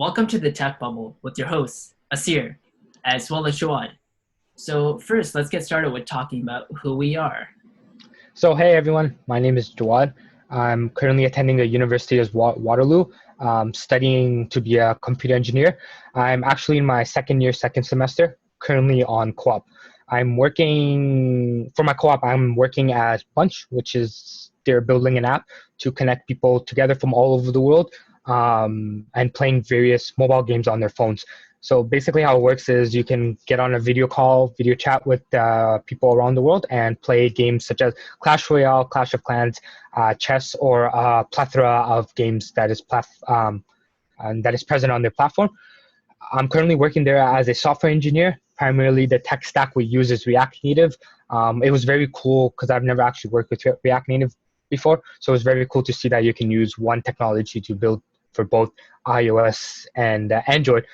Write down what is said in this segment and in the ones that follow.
Welcome to the Tech Bubble with your hosts, Asir, as well as Joad. So first, let's get started with talking about who we are. So, hey everyone, my name is Jawad. I'm currently attending the University of Waterloo, studying to be a computer engineer. I'm actually in my second year, second semester, currently on co-op. I'm working for my co-op. I'm working at Bunch, which is they're building an app to connect people together from all over the world, and playing various mobile games on their phones. So basically, how it works is you can get on a video call, video chat with people around the world, and play games such as Clash Royale, Clash of Clans, chess, or a plethora of games and that is present on their platform. I'm currently working there as a software engineer. Primarily, the tech stack we use is React Native. It was very cool because I've never actually worked with React Native before, so it was very cool to see that you can use one technology to build for both iOS and Android.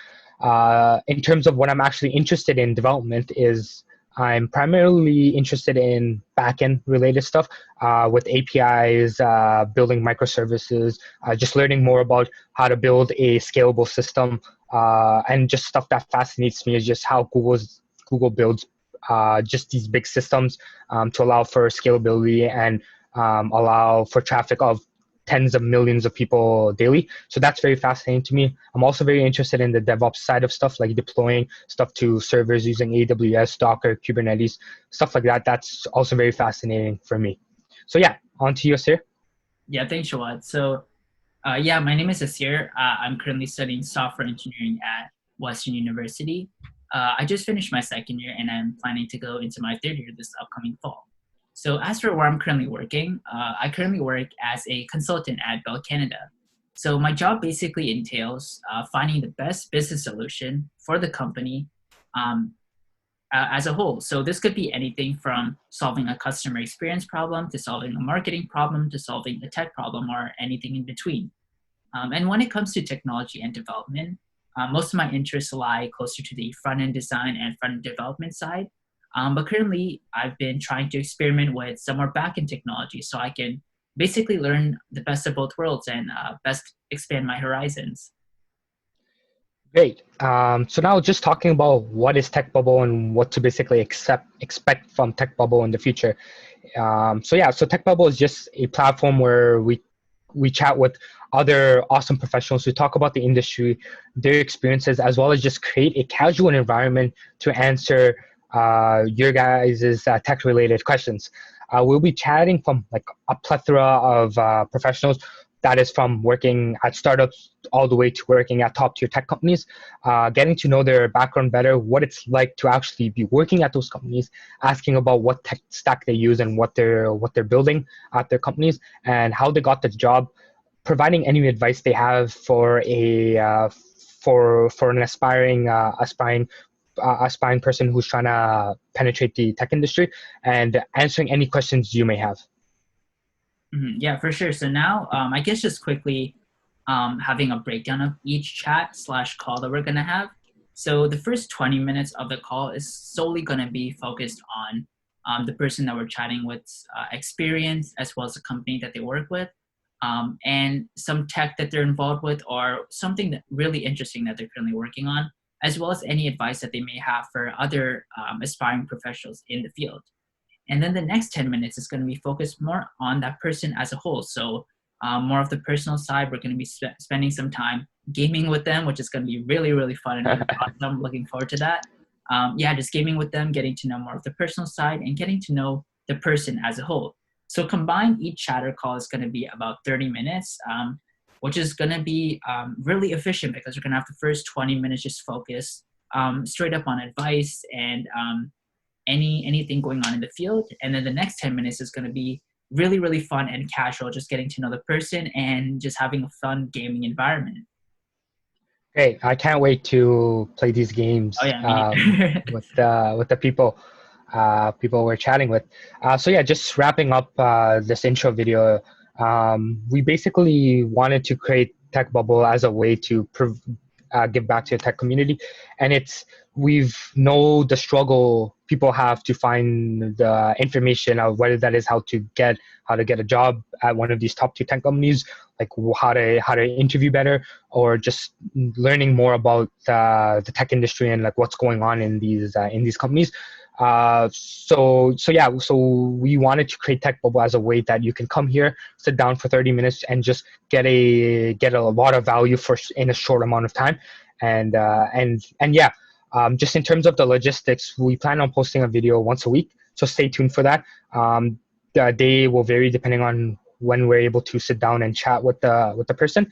In terms of what I'm actually interested in development is I'm primarily interested in backend related stuff with APIs, building microservices, just learning more about how to build a scalable system, and just stuff that fascinates me is just how Google builds just these big systems to allow for scalability and allow for traffic of tens of millions of people daily. So that's very fascinating to me. I'm also very interested in the DevOps side of stuff, like deploying stuff to servers using AWS, Docker, Kubernetes, stuff like that. That's also very fascinating for me. So yeah, on to you, sir. Yeah, thanks, Joad. So my name is Asir. I'm currently studying software engineering at Western University. I just finished my second year and I'm planning to go into my third year this upcoming fall. So as for where I'm currently working, I currently work as a consultant at Bell Canada. So my job basically entails finding the best business solution for the company as a whole. So this could be anything from solving a customer experience problem to solving a marketing problem to solving a tech problem or anything in between. And when it comes to technology and development, most of my interests lie closer to the front-end design and front-end development side. But currently, I've been trying to experiment with some more back-end technology so I can basically learn the best of both worlds and best expand my horizons. Great. So now just talking about what is tekBubl and what to basically expect from tekBubl in the future. So tekBubl is just a platform where we chat with other awesome professionals who talk about the industry, their experiences, as well as just create a casual environment to answer your guys' tech-related questions. We'll be chatting from like a plethora of professionals, that is from working at startups all the way to working at top-tier tech companies, getting to know their background better, what it's like to actually be working at those companies, asking about what tech stack they use and what they're building at their companies, and how they got the job, providing any advice they have for an aspiring person who's trying to penetrate the tech industry, and answering any questions you may have. Yeah, for sure. So now, I guess just quickly having a breakdown of each chat / call that we're going to have. So the first 20 minutes of the call is solely going to be focused on the person that we're chatting with, experience, as well as the company that they work with, and some tech that they're involved with, or something that really interesting that they're currently working on, as well as any advice that they may have for other aspiring professionals in the field. And then the next 10 minutes is going to be focused more on that person as a whole. So more of the personal side, we're going to be spending some time gaming with them, which is going to be really, really fun and awesome. I'm looking forward to that. Just gaming with them, getting to know more of the personal side and getting to know the person as a whole. So combined, each chatter call is going to be about 30 minutes, which is going to be really efficient because we're going to have the first 20 minutes just focus straight up on advice and anything going on in the field. And then the next 10 minutes is going to be really, really fun and casual, just getting to know the person and just having a fun gaming environment. Great. I can't wait to play these games with the people we're chatting with. Just wrapping up this intro video, we basically wanted to create tekBubl as a way to give back to the tech community. And we've know the struggle people have to find the information of whether that is how to get a job at one of these top tier tech companies, like how to interview better, or just learning more about the tech industry and like what's going on in these companies. So we wanted to create tekBubl as a way that you can come here, sit down for 30 minutes, and just get a lot of value in a short amount of time. And yeah, just in terms of the logistics, we plan on posting a video once a week, so stay tuned for that. The day will vary depending on when we're able to sit down and chat with the person.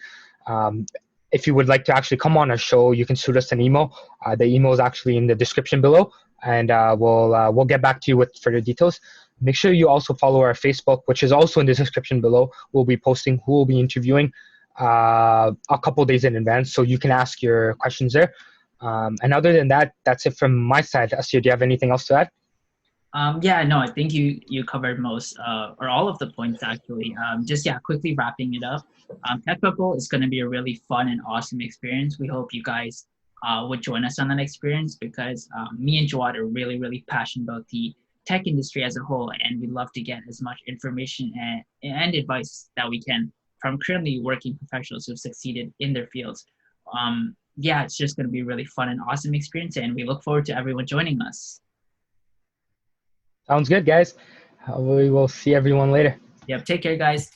If you would like to actually come on our show, you can shoot us an email. The email is actually in the description below, and we'll get back to you with further details. Make sure you also follow our Facebook, which is also in the description below. We'll be posting who we'll be interviewing a couple days in advance, so you can ask your questions there. And other than that, that's it from my side. Asir, do you have anything else to add? Yeah, no, I think you covered most or all of the points actually. Just yeah, quickly wrapping it up. tekBubl is going to be a really fun and awesome experience. We hope you guys would join us on that experience because me and Jawad are really passionate about the tech industry as a whole, and we love to get as much information and advice that we can from currently working professionals who've succeeded in their fields. Yeah, it's just going to be a really fun and awesome experience, and we look forward to everyone joining us. Sounds good, guys. We will see everyone later. Yep, take care, guys.